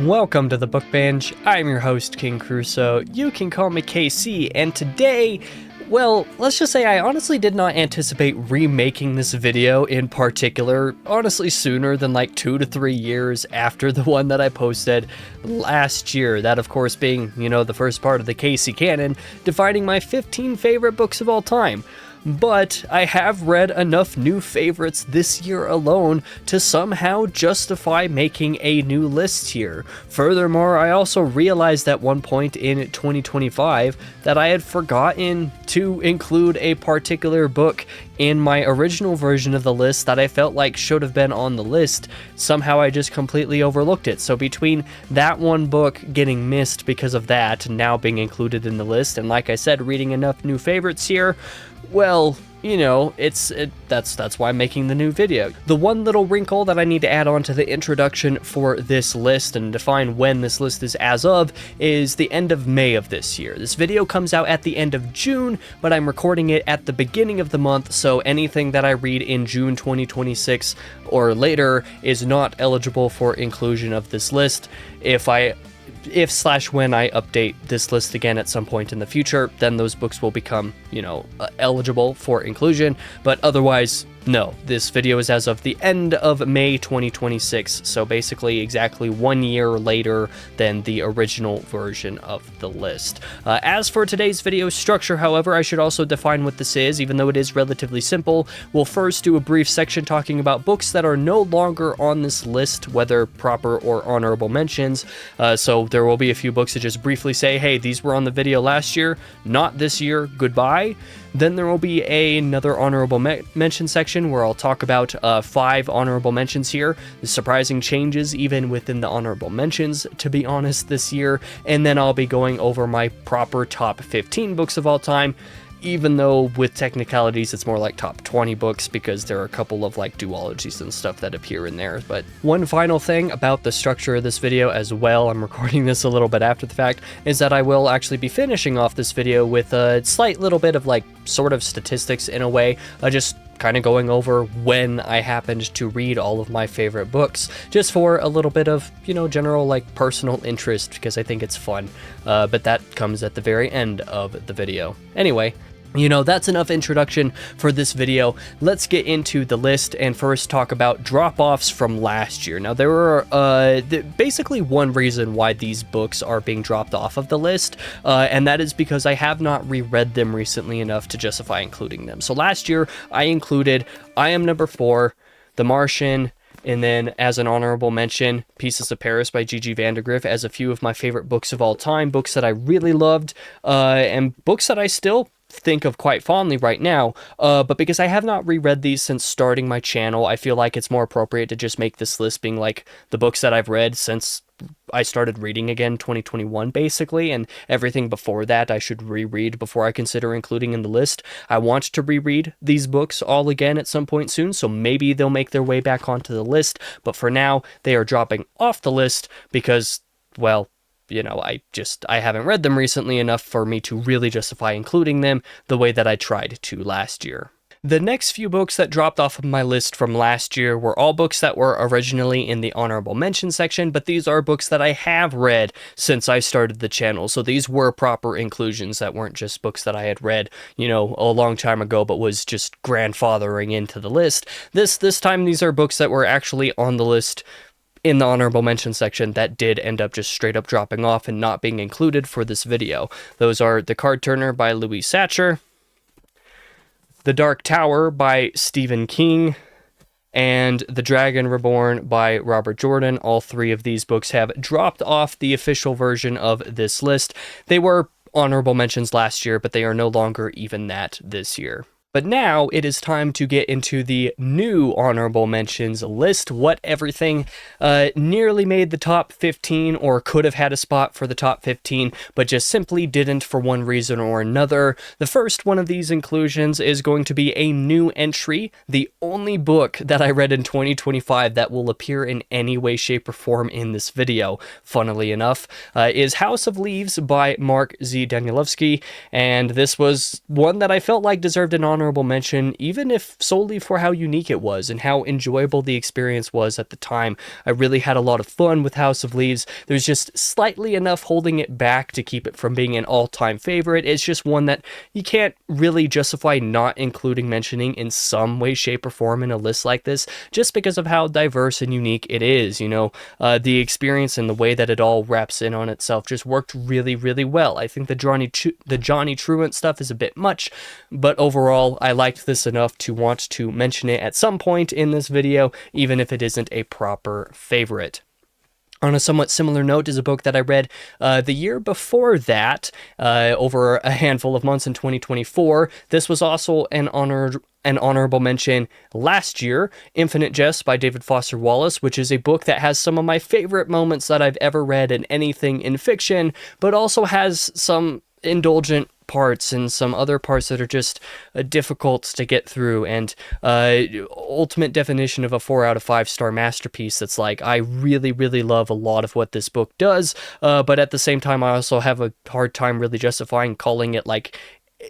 Welcome to the Book Binge. I'm your host, King Crusoe. You can call me KC, and today, well, let's just say I honestly did not anticipate remaking this video in particular, honestly sooner than like 2 to 3 years after the one that I posted last year. That, of course, being, the first part of the KC Canon, defining my 15 favorite books of all time. But I have read enough new favorites this year alone to somehow justify making a new list here. Furthermore, I also realized at one point in 2025 that I had forgotten to include a particular book in my original version of the list that I felt like should have been on the list. Somehow I just completely overlooked it. So between that one book getting missed because of that and now being included in the list, and like I said, reading enough new favorites here, well, that's why I'm making the new video. The one little wrinkle that I need to add on to the introduction for this list and define when this list is as of is the end of May of this year. This video comes out at the end of June, but I'm recording it at the beginning of the month, so anything that I read in June 2026 or later is not eligible for inclusion of this list. If/when I update this list again at some point in the future, then those books will become, eligible for inclusion, but otherwise, no. This video is as of the end of May 2026, so basically exactly 1 year later than the original version of the list. As for today's video structure, however, I should also define what this is, even though it is relatively simple. We'll first do a brief section talking about books that are no longer on this list, whether proper or honorable mentions. So there will be a few books that just briefly say, hey, these were on the video last year, not this year, goodbye. Then there will be another honorable mention section where I'll talk about 5 honorable mentions here, the surprising changes even within the honorable mentions, to be honest, this year. And then I'll be going over my proper top 15 books of all time, even though with technicalities it's more like top 20 books because there are a couple of like duologies and stuff that appear in there. But one final thing about the structure of this video as well, I'm recording this a little bit after the fact, is that I will actually be finishing off this video with a slight little bit of like sort of statistics in a way, just kind of going over when I happened to read all of my favorite books, just for a little bit of, general like personal interest because I think it's fun. But that comes at the very end of the video. Anyway, that's enough introduction for this video. Let's get into the list and first talk about drop-offs from last year. Now, there are basically one reason why these books are being dropped off of the list, and that is because I have not reread them recently enough to justify including them. So last year, I included I Am Number 4, The Martian, and then as an honorable mention, Pieces of Paris by Gigi Vandergriff as a few of my favorite books of all time, books that I really loved, and books that I still think of quite fondly right now, but because I have not reread these since starting my channel, I feel like it's more appropriate to just make this list being like the books that I've read since I started reading again 2021 basically, and everything before that I should reread before I consider including in the list. I want to reread these books all again at some point soon, so maybe they'll make their way back onto the list, but for now they are dropping off the list because, well, I haven't read them recently enough for me to really justify including them the way that I tried to last year. The next few books that dropped off of my list from last year were all books that were originally in the honorable mention section, but these are books that I have read since I started the channel, so these were proper inclusions that weren't just books that I had read, a long time ago, but was just grandfathering into the list. This time, these are books that were actually on the list in the honorable mention section that did end up just straight up dropping off and not being included for this video. Those are The Card Turner by Louise Satcher, The Dark Tower by Stephen King, and The Dragon Reborn by Robert Jordan. All 3 of these books have dropped off the official version of this list. They were honorable mentions last year, but they are no longer even that this year. But now it is time to get into the new honorable mentions list. What everything nearly made the top 15 or could have had a spot for the top 15, but just simply didn't for one reason or another. The first one of these inclusions is going to be a new entry. The only book that I read in 2025 that will appear in any way, shape, or form in this video, funnily enough, is House of Leaves by Mark Z. Danielewski. And this was one that I felt like deserved an honorable honorable mention, even if solely for how unique it was and how enjoyable the experience was at the time. I really had a lot of fun with House of Leaves. There's just slightly enough holding it back to keep it from being an all-time favorite. It's just one that you can't really justify not including mentioning in some way, shape, or form in a list like this, just because of how diverse and unique it is. You know, the experience and the way that it all wraps in on itself just worked really, really well. I think the Johnny Truant stuff is a bit much, but overall, I liked this enough to want to mention it at some point in this video, even if it isn't a proper favorite. On a somewhat similar note is a book that I read the year before that, over a handful of months in 2024. This was also an honorable mention last year, Infinite Jest by David Foster Wallace, which is a book that has some of my favorite moments that I've ever read in anything in fiction, but also has some indulgent parts and some other parts that are just difficult to get through, and ultimate definition of a 4 out of 5 star masterpiece. That's like, I really, really love a lot of what this book does, but at the same time I also have a hard time really justifying calling it like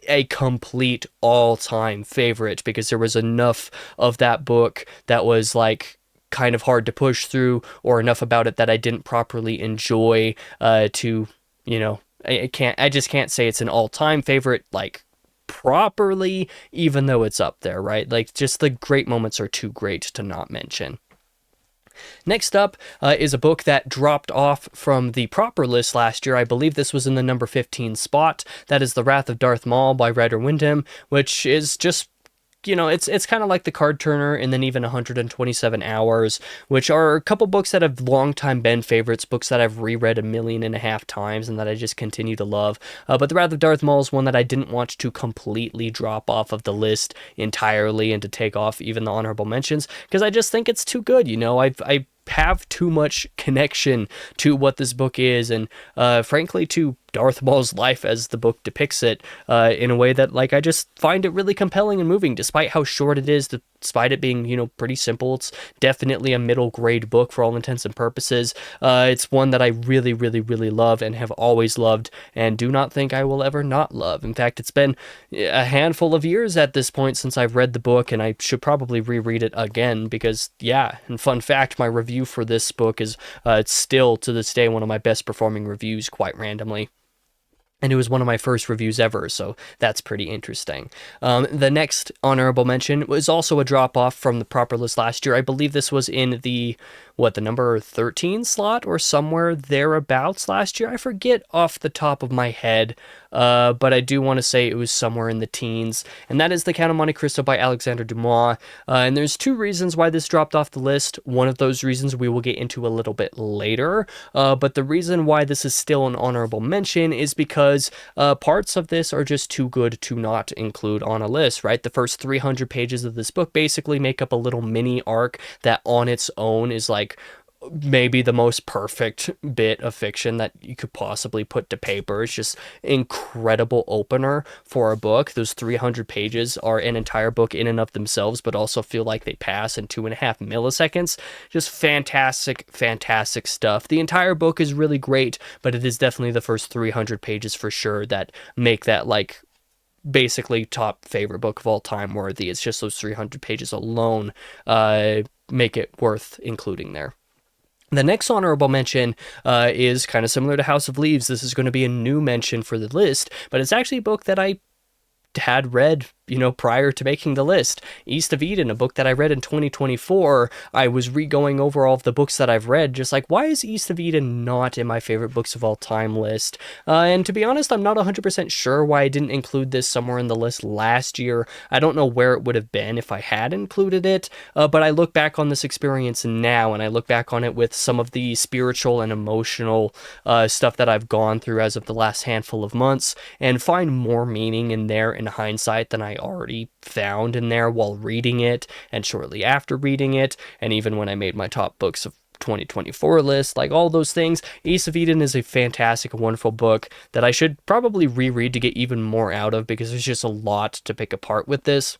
a complete all-time favorite, because there was enough of that book that was like kind of hard to push through, or enough about it that I didn't properly enjoy to, you know, I just can't say it's an all-time favorite, like, properly, even though it's up there, right? Like, just the great moments are too great to not mention. Next up is a book that dropped off from the proper list last year. I believe this was in the number 15 spot. That is The Wrath of Darth Maul by Ryder Wyndham, which is just, you know, it's kind of like The Card Turner and then even 127 Hours, which are a couple books that have long time been favorites, books that I've reread 1.5 million times and that I just continue to love. But The Wrath of Darth Maul is one that I didn't want to completely drop off of the list entirely and to take off even the honorable mentions, because I just think it's too good. You know, I have too much connection to what this book is, and frankly to Darth Maul's life as the book depicts it, in a way that, like, I just find it really compelling and moving, despite how short it is, despite it being, you know, pretty simple. It's definitely a middle grade book for all intents and purposes. It's one that I really, really, really love and have always loved, and do not think I will ever not love. In fact, it's been a handful of years at this point since I've read the book, and I should probably reread it again, because, yeah, and fun fact, my review for this book is it's still to this day one of my best performing reviews, quite randomly. And it was one of my first reviews ever, so that's pretty interesting. The next honorable mention was also a drop-off from the proper list last year. I believe this was in the number 13 slot or somewhere thereabouts last year. I forget off the top of my head, but I do want to say it was somewhere in the teens. And that is The Count of Monte Cristo by Alexandre Dumas. And there's two reasons why this dropped off the list. One of those reasons we will get into a little bit later. But the reason why this is still an honorable mention is because parts of this are just too good to not include on a list, right? The first 300 pages of this book basically make up a little mini arc that on its own is like maybe the most perfect bit of fiction that you could possibly put to paper. It's just incredible opener for a book. Those 300 pages are an entire book in and of themselves, but also feel like they pass in 2.5 milliseconds. Just fantastic, fantastic stuff. The entire book is really great, but it is definitely the first 300 pages for sure that make that, like, basically top favorite book of all time worthy. It's just those 300 pages alone make it worth including there. The next honorable mention is kind of similar to House of Leaves. This is going to be a new mention for the list, but it's actually a book that I had read, you know, prior to making the list. East of Eden, a book that I read in 2024. I was re-going over all of the books that I've read, just like, why is East of Eden not in my favorite books of all time list? And to be honest, I'm not 100% sure why I didn't include this somewhere in the list last year. I don't know where it would have been if I had included it, but I look back on this experience now, and I look back on it with some of the spiritual and emotional stuff that I've gone through as of the last handful of months, and find more meaning in there in hindsight than I already found in there while reading it, and shortly after reading it, and even when I made my top books of 2024 list, like all those things. East of Eden is a fantastic, wonderful book that I should probably reread to get even more out of, because there's just a lot to pick apart with this.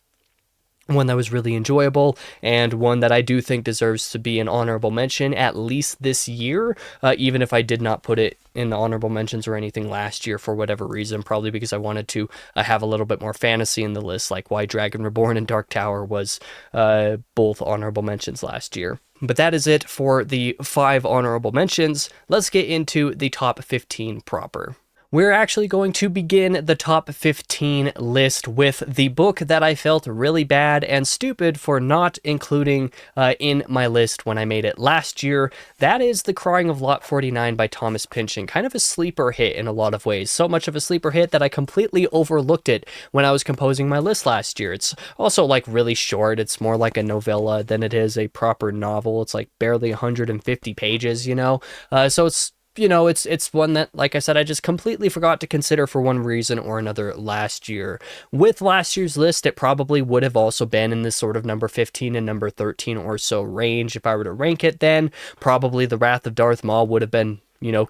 one that was really enjoyable, and one that I do think deserves to be an honorable mention, at least this year, even if I did not put it in the honorable mentions or anything last year for whatever reason, probably because I wanted to have a little bit more fantasy in the list, like why Dragon Reborn and Dark Tower was both honorable mentions last year. But that is it for the 5 honorable mentions. Let's get into the top 15 proper. We're actually going to begin the top 15 list with the book that I felt really bad and stupid for not including in my list when I made it last year. That is The Crying of Lot 49 by Thomas Pynchon. Kind of a sleeper hit in a lot of ways. So much of a sleeper hit that I completely overlooked it when I was composing my list last year. It's also like really short. It's more like a novella than it is a proper novel. It's like barely 150 pages, you know? So it's one that, like I said, I just completely forgot to consider for one reason or another last year. With last year's list, it probably would have also been in this sort of number 15 and number 13 or so range. If I were to rank it then, probably The Wrath of Darth Maul would have been,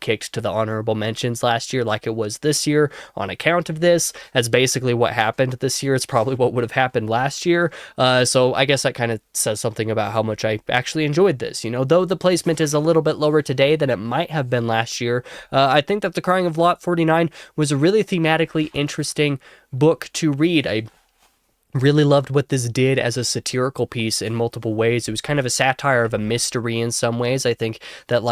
kicked to the honorable mentions last year like it was this year on account of this. That's basically what happened this year. It's probably what would have happened last year. So I guess that kind of says something about how much I actually enjoyed this. Though the placement is a little bit lower today than it might have been last year, I think that The Crying of Lot 49 was a really thematically interesting book to read. I really loved what this did as a satirical piece in multiple ways. It was kind of a satire of a mystery in some ways. I think that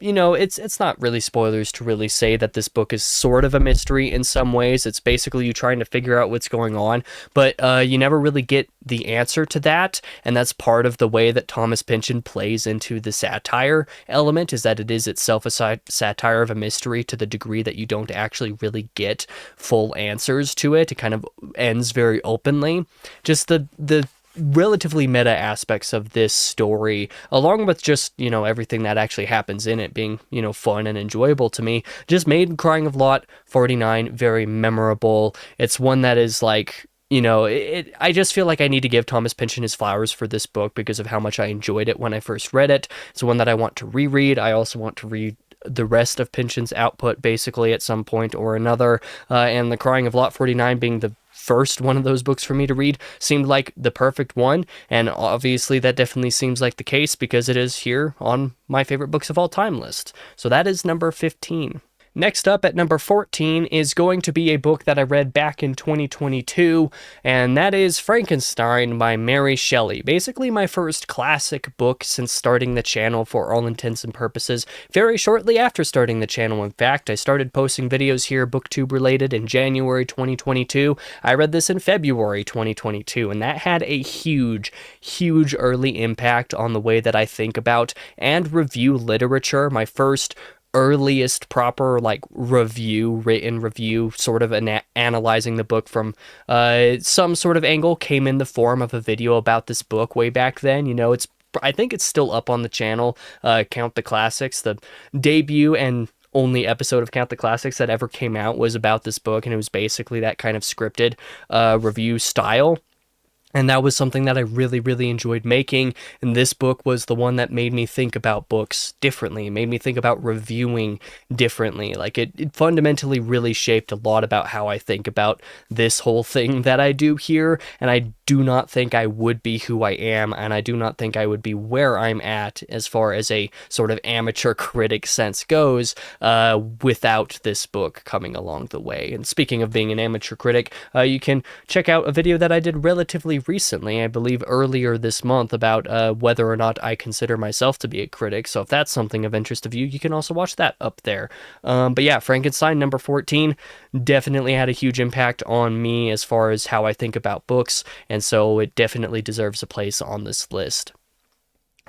it's not really spoilers to really say that this book is sort of a mystery in some ways. It's basically you trying to figure out what's going on, but you never really get the answer to that, and that's part of the way that Thomas Pynchon plays into the satire element, is that it is itself a satire of a mystery to the degree that you don't actually really get full answers to it. It kind of ends very openly. Just the relatively meta aspects of this story, along with just, everything that actually happens in it being, fun and enjoyable to me, just made Crying of Lot 49 very memorable. It's one that is like, I just feel like I need to give Thomas Pynchon his flowers for this book because of how much I enjoyed it when I first read it. It's one that I want to reread. I also want to read the rest of Pynchon's output basically at some point or another, and The Crying of Lot 49 being the first one of those books for me to read seemed like the perfect one, and obviously that definitely seems like the case because it is here on my favorite books of all time list. So that is number 15. Next up at number 14 is going to be a book that I read back in 2022, and that is Frankenstein by Mary Shelley. Basically my first classic book since starting the channel for all intents and purposes. Very shortly after starting the channel, in fact, I started posting videos here, booktube related, in January 2022. I read this in February 2022, and that had a huge early impact on the way that I think about and review literature. My first earliest proper written review sort of analyzing the book from some sort of angle came in the form of a video about this book way back then. I think it's still up on the channel, Count the Classics. The debut and only episode of Count the Classics that ever came out was about this book, and it was basically that kind of scripted review style. And that was something that I really enjoyed making, and this book was the one that made me think about books differently. It made me think about reviewing differently. Like, it fundamentally really shaped a lot about how I think about this whole thing that I do here, and I do not think I would be who I am, and I do not think I would be where I'm at as far as a sort of amateur critic sense goes without this book coming along the way. And speaking of being an amateur critic, you can check out a video that I did relatively recently, I believe earlier this month, about whether or not I consider myself to be a critic. So if that's something of interest of you, you can also watch that up there. But yeah, Frankenstein, number 14, definitely had a huge impact on me as far as how I think about books, and so it definitely deserves a place on this list.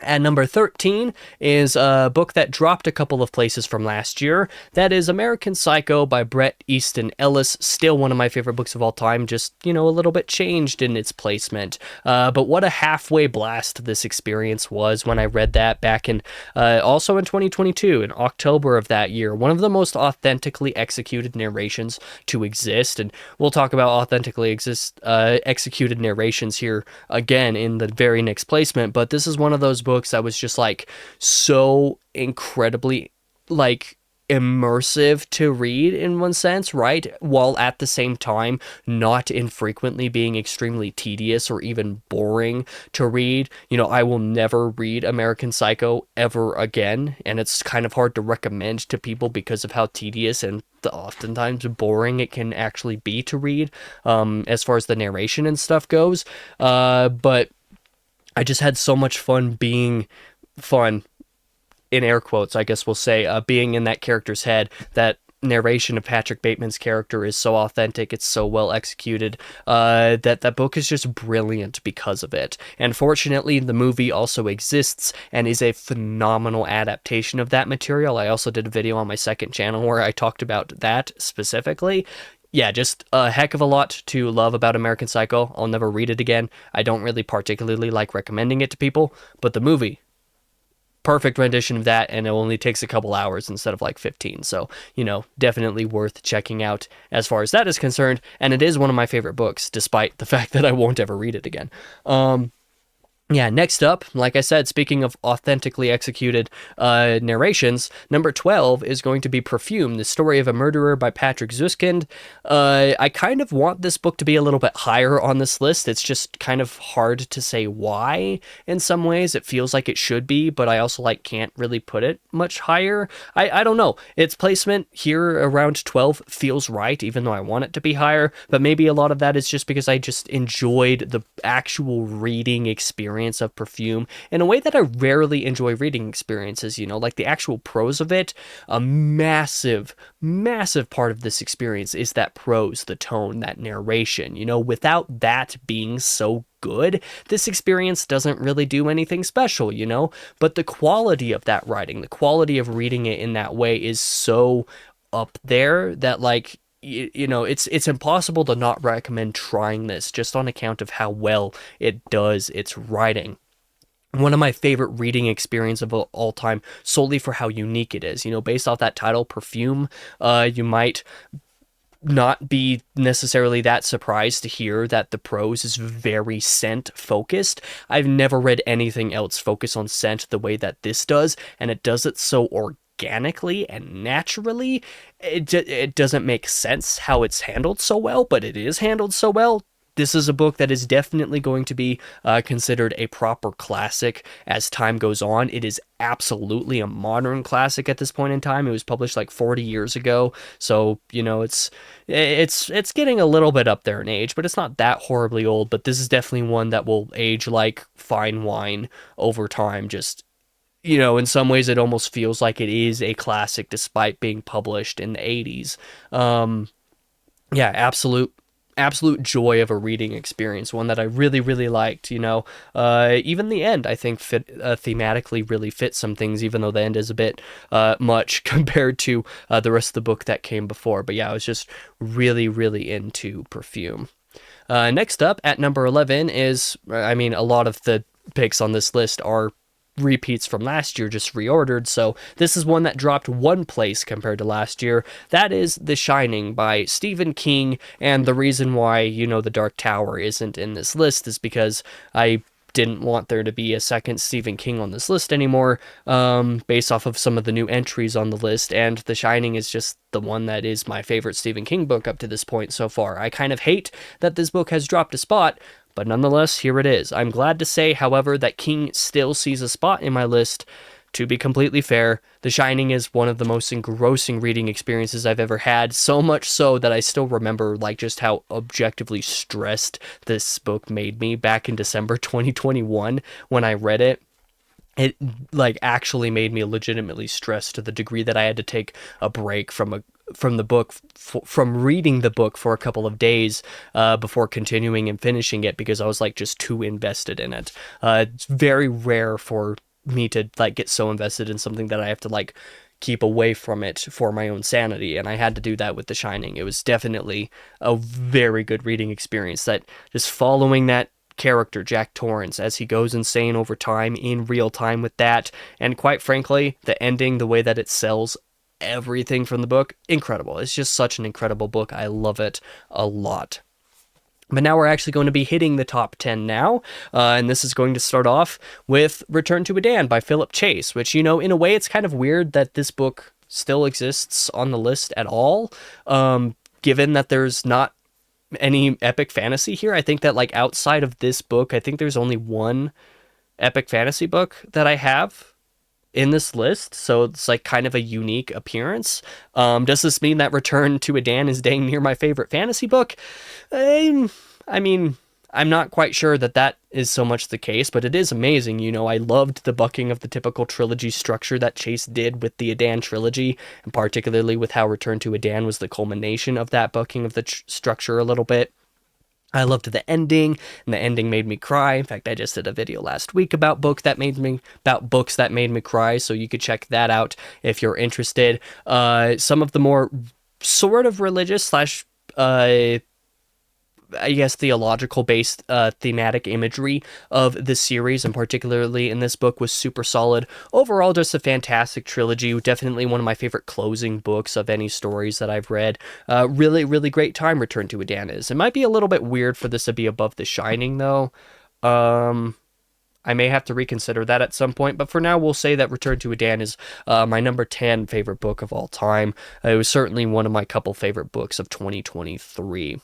At number 13 is a book that dropped a couple of places from last year. That is American Psycho by Bret Easton Ellis. Still one of my favorite books of all time, just, a little bit changed in its placement. But what a halfway blast this experience was when I read that back in, also in 2022, in October of that year. One of the most authentically executed narrations to exist, and we'll talk about authentically executed narrations here again in the very next placement, but this is one of those books that was just so incredibly immersive to read in one sense, right? While at the same time not infrequently being extremely tedious or even boring to read. You know, I will never read American Psycho ever again, and it's kind of hard to recommend to people because of how tedious and oftentimes boring it can actually be to read, as far as the narration and stuff goes. But I just had so much fun being fun in air quotes, I guess we'll say, being in that character's head. That narration of Patrick Bateman's character is so authentic, it's so well executed, that book is just brilliant because of it. And fortunately, the movie also exists and is a phenomenal adaptation of that material. I also did a video on my second channel where I talked about that specifically. Yeah, just a heck of a lot to love about American Psycho. I'll never read it again. I don't really particularly like recommending it to people, but the movie, perfect rendition of that, and it only takes a couple hours instead of like 15. So, you know, definitely worth checking out as far as that is concerned. And it is one of my favorite books, despite the fact that I won't ever read it again. Yeah, next up, like I said, speaking of authentically executed narrations, number 12 is going to be Perfume, the Story of a Murderer by Patrick Zuskind. I kind of want this book to be a little bit higher on this list. It's just kind of hard to say why in some ways. It feels like it should be, but I also can't really put it much higher. I don't know. Its placement here around 12 feels right, even though I want it to be higher, but maybe a lot of that is just because I just enjoyed the actual reading experience of Perfume in a way that I rarely enjoy reading experiences, you know, like the actual prose of it. A massive part of this experience is that prose, the tone, that narration. You know, without that being so good, this experience doesn't really do anything special, you know, but the quality of that writing, the quality of reading it in that way is so up there that you know, it's impossible to not recommend trying this just on account of how well it does its writing. One of my favorite reading experience of all time, solely for how unique it is. You know, based off that title, Perfume, you might not be necessarily that surprised to hear that the prose is very scent focused. I've never read anything else focus on scent the way that this does, and it does it so organically and naturally. It doesn't make sense how it's handled so well, but it is handled so well. This is a book that is definitely going to be considered a proper classic as time goes on. It is absolutely a modern classic at this point in time. It was published like 40 years ago, so you know it's getting a little bit up there in age, but it's not that horribly old. But this is definitely one that will age like fine wine over time. Just, you know, in some ways it almost feels like it is a classic despite being published in the 80s. Yeah, absolute joy of a reading experience, one that I really liked, you know. Even the end, I think, thematically really fits some things, even though the end is a bit much compared to the rest of the book that came before. But yeah, I was just really into Perfume. Next up, at number 11 is, I mean, a lot of the picks on this list are repeats from last year, just reordered, so this is one that dropped one place compared to last year. That is The Shining by Stephen King, and the reason why, you know, The Dark Tower isn't in this list is because I didn't want there to be a second Stephen King on this list anymore, based off of some of the new entries on the list, and The Shining is just the one that is my favorite Stephen King book up to this point so far. I kind of hate that this book has dropped a spot, but nonetheless, here it is. I'm glad to say, however, that King still sees a spot in my list. To be completely fair, The Shining is one of the most engrossing reading experiences I've ever had, so much so that I still remember just how objectively stressed this book made me back in December 2021 when I read it. It actually made me legitimately stressed to the degree that I had to take a break from the book, from reading the book for a couple of days before continuing and finishing it, because I was just too invested in it. It's very rare for me to get so invested in something that I have to keep away from it for my own sanity, and I had to do that with The Shining. It was definitely a very good reading experience, that just following that character, Jack Torrance, as he goes insane over time, in real time with that, and quite frankly, the ending, the way that it sells everything from the book, incredible. It's just such an incredible book. I love it a lot. But now we're actually going to be hitting the top 10 now, and this is going to start off with Return to Adan by Philip Chase, which, you know, in a way it's kind of weird that this book still exists on the list at all. Given that there's not any epic fantasy here, I think that like outside of this book, I think there's only one epic fantasy book that I have in this list, so it's like kind of a unique appearance. Does this mean that Return to Adan is dang near my favorite fantasy book? I mean, I'm not quite sure that that is so much the case, but it is amazing. You know, I loved the bucking of the typical trilogy structure that Chase did with the Adan trilogy, and particularly with how Return to Adan was the culmination of that bucking of the structure a little bit. I loved the ending, and the ending made me cry. In fact, I just did a video last week about books that made me cry, so you could check that out if you're interested. Some of the more sort of religious slash I guess theological based thematic imagery of the series, and particularly in this book, was super solid. Overall, just a fantastic trilogy. Definitely one of my favorite closing books of any stories that I've read. Really, really great time Return to Adan is. It might be a little bit weird for this to be above The Shining, though. I may have to reconsider that at some point, but for now, we'll say that Return to Adan is my number 10 favorite book of all time. It was certainly one of my couple favorite books of 2023.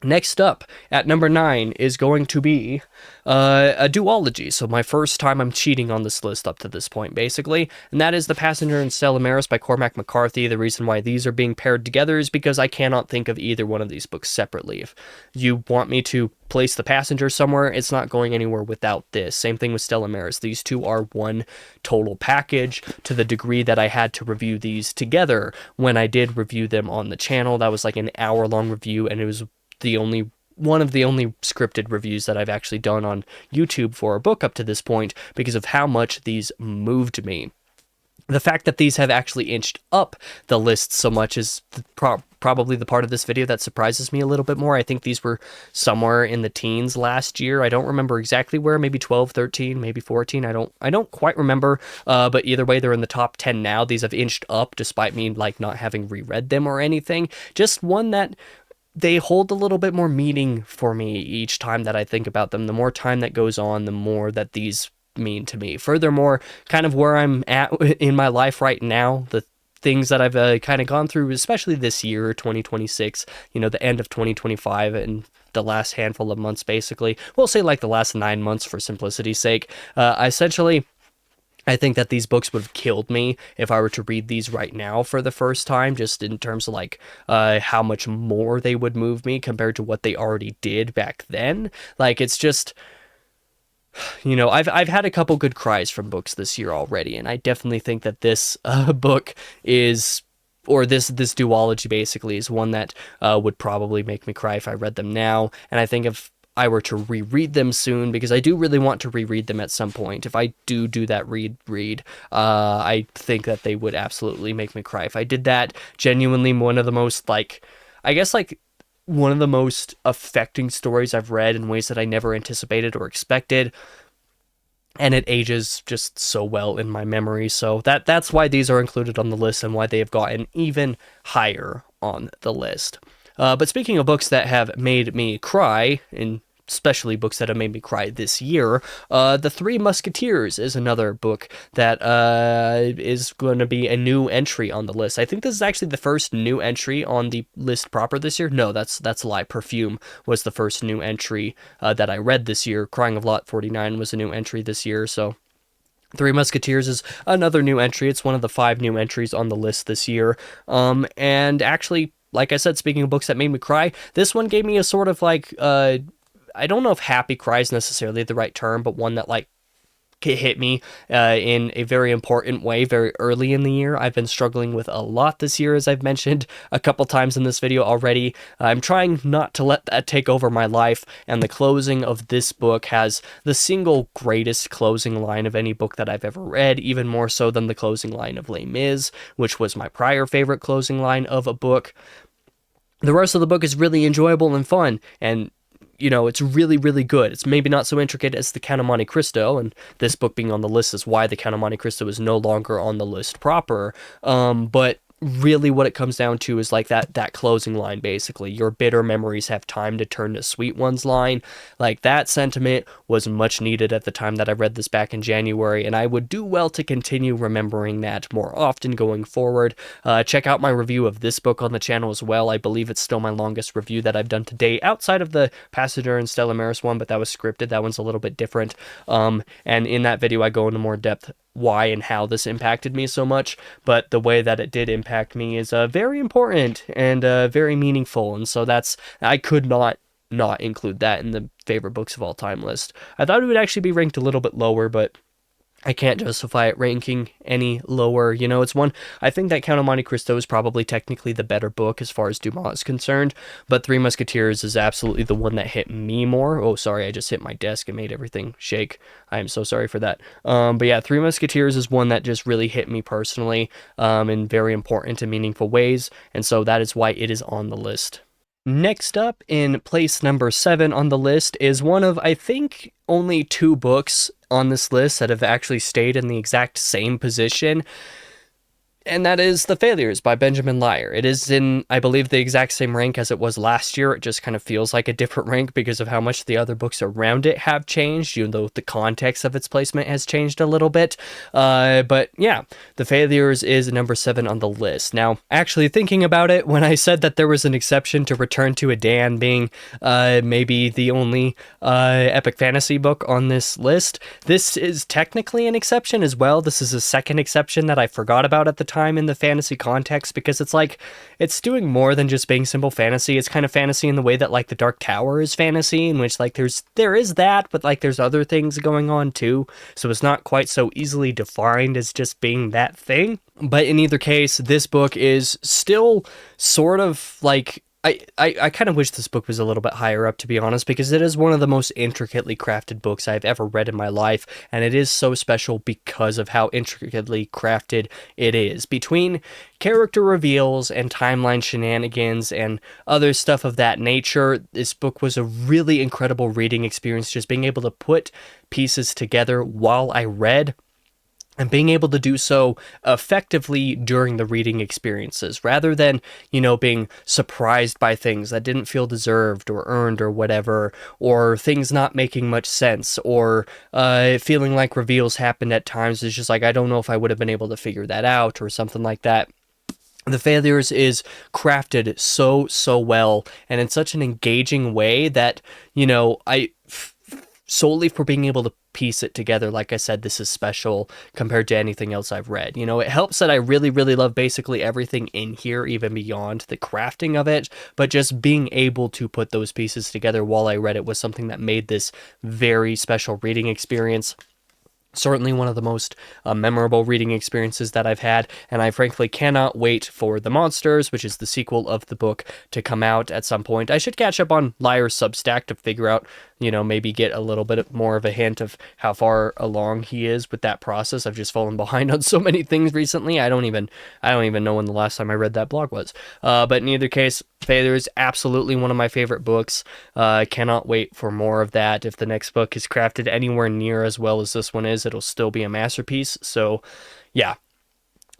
Next up, at number 9, is going to be a duology. So my first time I'm cheating on this list up to this point, basically. And that is The Passenger and Stella Maris by Cormac McCarthy. The reason why these are being paired together is because I cannot think of either one of these books separately. If you want me to place The Passenger somewhere, it's not going anywhere without this. Same thing with Stella Maris. These two are one total package, to the degree that I had to review these together when I did review them on the channel. That was like an hour-long review, and it was one of the only scripted reviews that I've actually done on YouTube for a book up to this point, because of how much these moved me. The fact that these have actually inched up the list so much is probably the part of this video that surprises me a little bit more. I think these were somewhere in the teens last year. I don't remember exactly where, maybe 12, 13, maybe 14. I don't quite remember, but either way, they're in the top 10 now. These have inched up despite me like not having reread them or anything. Just one that they hold a little bit more meaning for me each time that I think about them. The more time that goes on, the more that these mean to me. Furthermore, kind of where I'm at in my life right now, the things that I've kind of gone through, especially this year, 2026, you know, the end of 2025 and the last handful of months, basically. We'll say like the last 9 months for simplicity's sake. I think that these books would have killed me if I were to read these right now for the first time, just in terms of like how much more they would move me compared to what they already did back then. Like, it's just, you know, I've had a couple good cries from books this year already, and I definitely think that this book is, or this duology basically, is one that would probably make me cry if I read them now. And I think if I were to reread them soon, because I do really want to reread them at some point. If I do that read, I think that they would absolutely make me cry. If I did that, genuinely one of the most, like, I guess, like, one of the most affecting stories I've read in ways that I never anticipated or expected. And it ages just so well in my memory. So that's why these are included on the list, and why they have gotten even higher on the list. But speaking of books that have made me cry, and especially books that have made me cry this year, The Three Musketeers is another book that is going to be a new entry on the list. I think this is actually the first new entry on the list proper this year. No, that's a lie. Perfume was the first new entry that I read this year. Crying of Lot 49 was a new entry this year, so Three Musketeers is another new entry. It's one of the 5 new entries on the list this year. And actually, like I said, speaking of books that made me cry, this one gave me a sort of like, I don't know if happy cry is necessarily the right term, but one that like hit me in a very important way very early in the year. I've been struggling with a lot this year, as I've mentioned a couple times in this video already. I'm trying not to let that take over my life, and the closing of this book has the single greatest closing line of any book that I've ever read, even more so than the closing line of Les Mis, which was my prior favorite closing line of a book. The rest of the book is really enjoyable and fun, and you know, it's really, really good. It's maybe not so intricate as the Count of Monte Cristo, and this book being on the list is why the Count of Monte Cristo is no longer on the list proper, but really what it comes down to is like that closing line, basically. Your bitter memories have time to turn to sweet ones line. Like, that sentiment was much needed at the time that I read this back in January, and I would do well to continue remembering that more often going forward. Check out my review of this book on the channel as well. I believe it's still my longest review that I've done to date, outside of the Passenger and Stella Maris one, but that was scripted. That one's a little bit different. And in that video, I go into more depth why and how this impacted me so much, but the way that it did impact me is very important and very meaningful, and so I could not include that in the favorite books of all time list. I thought it would actually be ranked a little bit lower, but I can't justify it ranking any lower. You know, it's one, I think that Count of Monte Cristo is probably technically the better book as far as Dumas is concerned, but Three Musketeers is absolutely the one that hit me more. Oh, sorry, I just hit my desk and made everything shake. I am so sorry for that. But yeah, Three Musketeers is one that just really hit me personally, in very important and meaningful ways, and so that is why it is on the list. Next up, in place number 7 on the list, is one of, I think, only 2 books on this list that have actually stayed in the exact same position, and that is The Failures by Benjamin Lyer. It is in, I believe, the exact same rank as it was last year. It just kind of feels like a different rank because of how much the other books around it have changed, even though the context of its placement has changed a little bit. But yeah, The Failures is number 7 on the list. Now, actually thinking about it, when I said that there was an exception to Return to Adan being maybe the only epic fantasy book on this list, this is technically an exception as well. This is a second exception that I forgot about at the time in the fantasy context, because it's like, it's doing more than just being simple fantasy. It's kind of fantasy in the way that like The Dark Tower is fantasy, in which like there is that, but like there's other things going on too, so it's not quite so easily defined as just being that thing. But in either case, this book is still sort of like, I kind of wish this book was a little bit higher up, to be honest, because it is one of the most intricately crafted books I've ever read in my life, and it is so special because of how intricately crafted it is. Between character reveals and timeline shenanigans and other stuff of that nature, this book was a really incredible reading experience, just being able to put pieces together while I read, and being able to do so effectively during the reading experiences, rather than, you know, being surprised by things that didn't feel deserved or earned or whatever, or things not making much sense, or feeling like reveals happened at times. It's just like, I don't know if I would have been able to figure that out or something like that. The Failures is crafted so well and in such an engaging way that, you know, solely for being able to piece it together, like I said, this is special compared to anything else I've read. You know, it helps that I really love basically everything in here, even beyond the crafting of it, but just being able to put those pieces together while I read it was something that made this very special reading experience. Certainly one of the most memorable reading experiences that I've had, and I frankly cannot wait for The Monsters, which is the sequel of the book, to come out at some point. I should catch up on Lyre's Substack to figure out, you know, maybe get a little bit more of a hint of how far along he is with that process. I've just fallen behind on so many things recently. I don't even know when the last time I read that blog was. But in either case, Failure is absolutely one of my favorite books. I cannot wait for more of that. If the next book is crafted anywhere near as well as this one is, it'll still be a masterpiece. So yeah,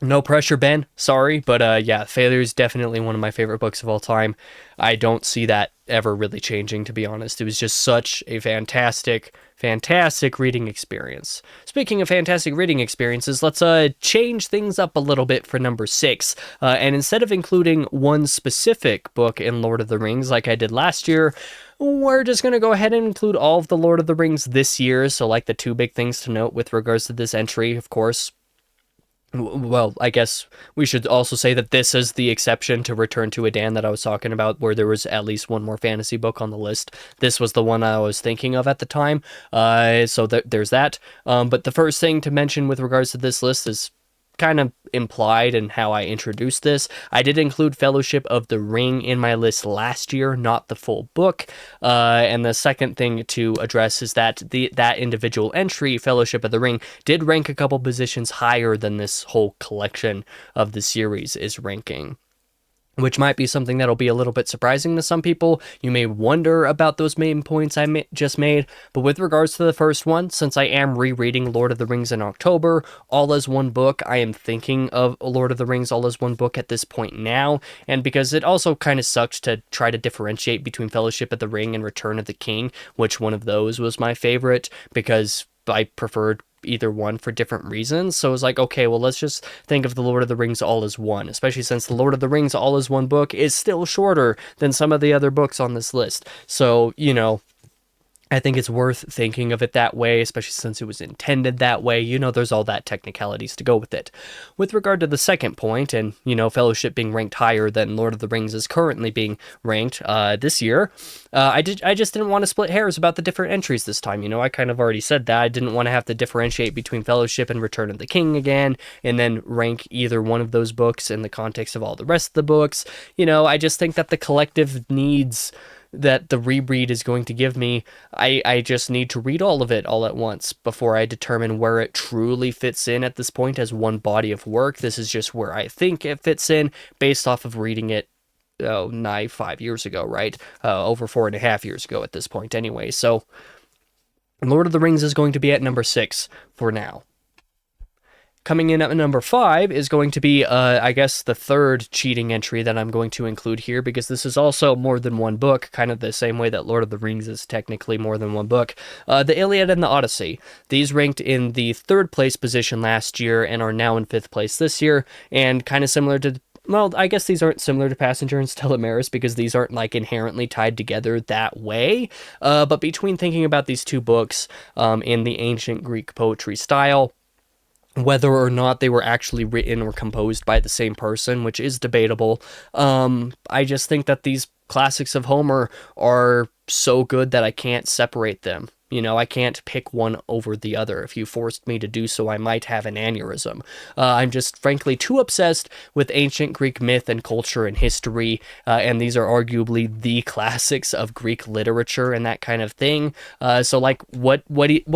no pressure, Ben, sorry, but yeah, Failure is definitely one of my favorite books of all time. I don't see that ever really changing, to be honest. It was just such a fantastic reading experience. Speaking of fantastic reading experiences, let's change things up a little bit for number 6, and instead of including one specific book in Lord of the Rings like I did last year, we're just going to go ahead and include all of the Lord of the Rings this year. So like the 2 big things to note with regards to this entry, of course, well, I guess we should also say that this is the exception to Return to Adan that I was talking about, where there was at least one more fantasy book on the list. This was the one I was thinking of at the time, so there's that. But the first thing to mention with regards to this list is kind of implied in how I introduced this. I did include Fellowship of the Ring in my list last year, not the full book. And the second thing to address is that that individual entry, Fellowship of the Ring, did rank a couple positions higher than this whole collection of the series is ranking. which might be something that'll be a little bit surprising to some people. You may wonder about those main points I just made, but with regards to the first one, since I am rereading Lord of the Rings in October, all as one book, I am thinking of Lord of the Rings all as one book at this point now, and because it also kind of sucked to try to differentiate between Fellowship of the Ring and Return of the King, which one of those was my favorite, because I preferred either one for different reasons. So it was like, okay, well, let's just think of the Lord of the Rings all as one, especially since the Lord of the Rings all as one book is still shorter than some of the other books on this list. So, I think it's worth thinking of it that way, especially since it was intended that way. There's all that technicalities to go with it. With regard to the second point, and, Fellowship being ranked higher than Lord of the Rings is currently being ranked this year, I just didn't want to split hairs about the different entries this time. I kind of already said that. I didn't want to have to differentiate between Fellowship and Return of the King again, and then rank either one of those books in the context of all the rest of the books. I just think that the collective needs that the reread is going to give me, I just need to read all of it all at once before I determine where it truly fits in at this point as one body of work. This is just where I think it fits in based off of reading it nigh 5 years ago, right? Over 4.5 years ago at this point anyway. So Lord of the Rings is going to be at number 6 for now. Coming in at number 5 is going to be, I guess, the third cheating entry that I'm going to include here, because this is also more than one book, kind of the same way that Lord of the Rings is technically more than one book. The Iliad and the Odyssey. These ranked in the 3rd place position last year and are now in 5th place this year, and kind of similar to... Well, I guess these aren't similar to Passenger and Telemaris because these aren't like inherently tied together that way. But between thinking about these two books in the ancient Greek poetry style, whether or not they were actually written or composed by the same person, which is debatable, I just think that these classics of Homer are so good that I can't separate them. I can't pick one over the other. If you forced me to do so, I might have an aneurysm. I'm just frankly too obsessed with ancient Greek myth and culture and history, and these are arguably the classics of Greek literature and that kind of thing. So like, what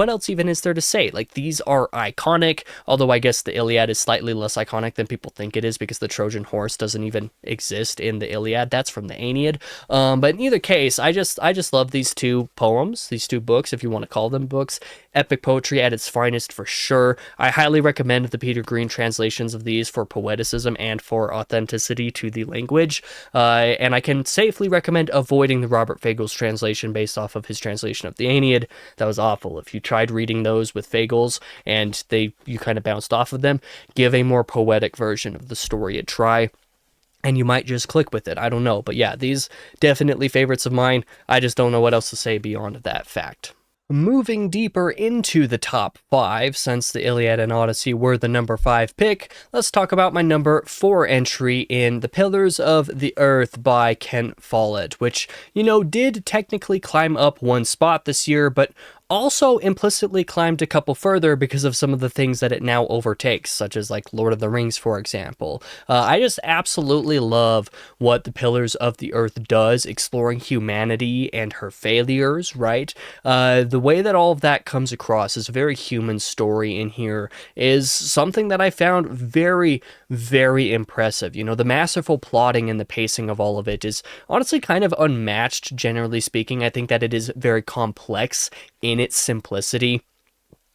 else even is there to say? Like, these are iconic, although I guess the Iliad is slightly less iconic than people think it is because the Trojan horse doesn't even exist in the Iliad. That's from the Aeneid. But in either case, I just love these two poems, these two books, if you want to call them books. Epic poetry at its finest for sure. I highly recommend the Peter Green translations of these for poeticism and for authenticity to the language. And I can safely recommend avoiding the Robert Fagles translation based off of his translation of the Aeneid. That was awful. If you tried reading those with Fagles and you kind of bounced off of them, give a more poetic version of the story a try, and you might just click with it. I don't know. But yeah, these definitely favorites of mine. I just don't know what else to say beyond that fact. Moving deeper into the top 5, since the Iliad and Odyssey were the number 5 pick, let's talk about my number 4 entry in The Pillars of the Earth by Kent Follett, which, did technically climb up one spot this year, but also implicitly climbed a couple further because of some of the things that it now overtakes, such as like Lord of the Rings, for example. I just absolutely love what The Pillars of the Earth does, exploring humanity and her failures, right? The way that all of that comes across is a very human story in here is something that I found very, very impressive. The masterful plotting and the pacing of all of it is honestly kind of unmatched, generally speaking. I think that it is very complex in its simplicity.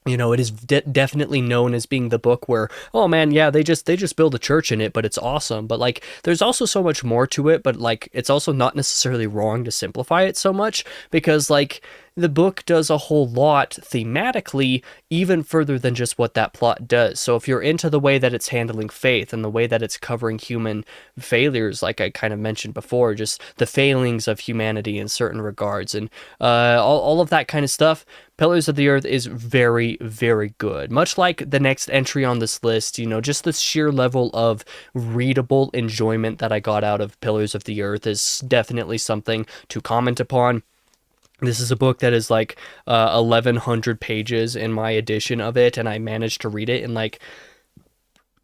It is definitely known as being the book where, oh man, yeah, they just build a church in it, but it's awesome. But like, there's also so much more to it, but like, it's also not necessarily wrong to simplify it so much, because like, the book does a whole lot thematically, even further than just what that plot does. So if you're into the way that it's handling faith and the way that it's covering human failures, like I kind of mentioned before, just the failings of humanity in certain regards, and all of that kind of stuff, Pillars of the Earth is very, very good. Much like the next entry on this list, just the sheer level of readable enjoyment that I got out of Pillars of the Earth is definitely something to comment upon. This is a book that is like 1,100 pages in my edition of it, and I managed to read it in like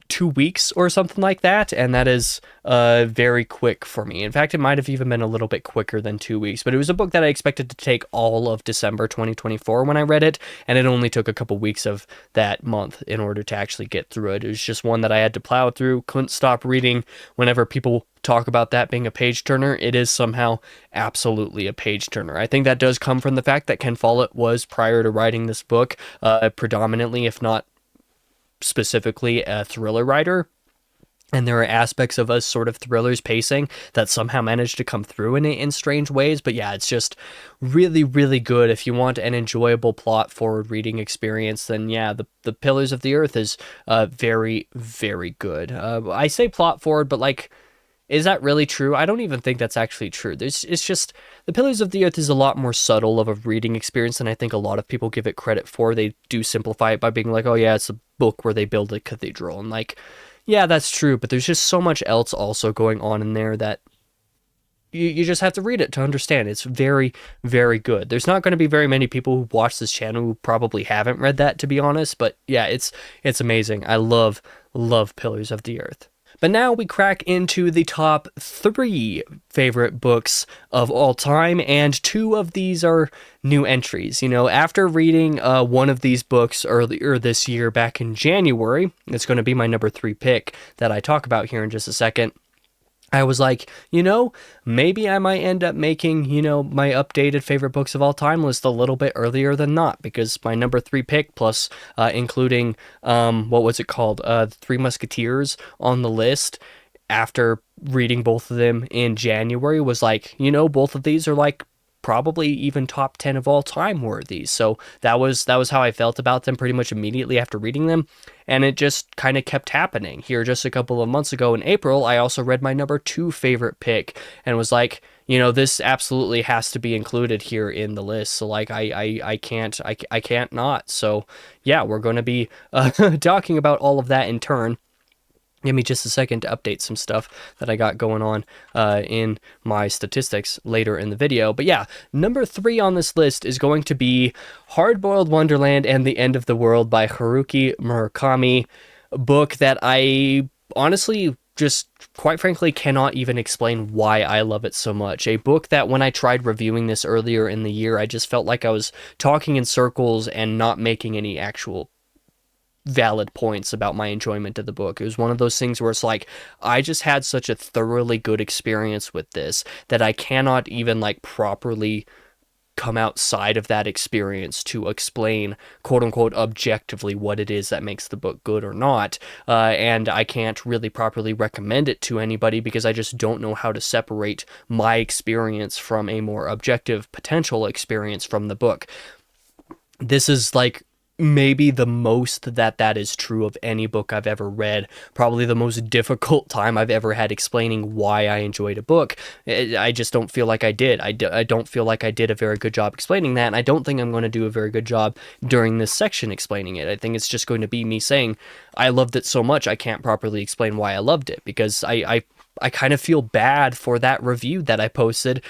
2 weeks or something like that, and that is very quick for me. In fact, it might have even been a little bit quicker than 2 weeks, but it was a book that I expected to take all of December 2024 when I read it, and it only took a couple weeks of that month in order to actually get through it. It was just one that I had to plow through, couldn't stop reading. Whenever people talk about that being a page turner, it is somehow absolutely a page turner. I think that does come from the fact that Ken Follett was, prior to writing this book, predominantly, if not specifically, a thriller writer, and there are aspects of us sort of thrillers pacing that somehow managed to come through in strange ways. But yeah, it's just really, really good. If you want an enjoyable plot forward reading experience, then yeah, the Pillars of the Earth is very, very good. I say plot forward, but like, is that really true? I don't even think that's actually true. It's just, The Pillars of the Earth is a lot more subtle of a reading experience than I think a lot of people give it credit for. They do simplify it by being like, oh yeah, it's a book where they build a cathedral. And like, yeah, that's true, but there's just so much else also going on in there that you just have to read it to understand. It's very, very good. There's not going to be very many people who watch this channel who probably haven't read that, to be honest, but yeah, it's amazing. I love Pillars of the Earth. But now we crack into the top 3 favorite books of all time, and 2 of these are new entries. You know, after reading one of these books earlier this year, back in January, it's going to be my number 3 pick that I talk about here in just a second. I was like, you know, maybe I might end up making, you know, my updated favorite books of all time list a little bit earlier than not, because my number 3 pick, plus including, what was it called? Three Musketeers on the list, after reading both of them in January, was like, you know, both of these are like probably even top 10 of all time worthy. So that was how I felt about them pretty much immediately after reading them. And it just kind of kept happening. Here just a couple of months ago in April, I also read my number 2 favorite pick and was like, you know, this absolutely has to be included here in the list. So like, I can't not. So yeah, we're going to be talking about all of that in turn. Give me just a second to update some stuff that I got going on in my statistics later in the video. But yeah, number 3 on this list is going to be Hard-Boiled Wonderland and the End of the World by Haruki Murakami, a book that I honestly just, quite frankly, cannot even explain why I love it so much. A book that when I tried reviewing this earlier in the year, I just felt like I was talking in circles and not making any actual valid points about my enjoyment of the book. It was one of those things where it's like, I just had such a thoroughly good experience with this that I cannot even like properly come outside of that experience to explain, quote unquote, objectively what it is that makes the book good or not. And I can't really properly recommend it to anybody because I just don't know how to separate my experience from a more objective potential experience from the book. This is like maybe the most that is true of any book I've ever read. Probably the most difficult time I've ever had explaining why I enjoyed a book. I just don't feel like I did. I don't feel like I did a very good job explaining that, and I don't think I'm going to do a very good job during this section explaining it. I think it's just going to be me saying, I loved it so much I can't properly explain why I loved it, because I kind of feel bad for that review that I posted,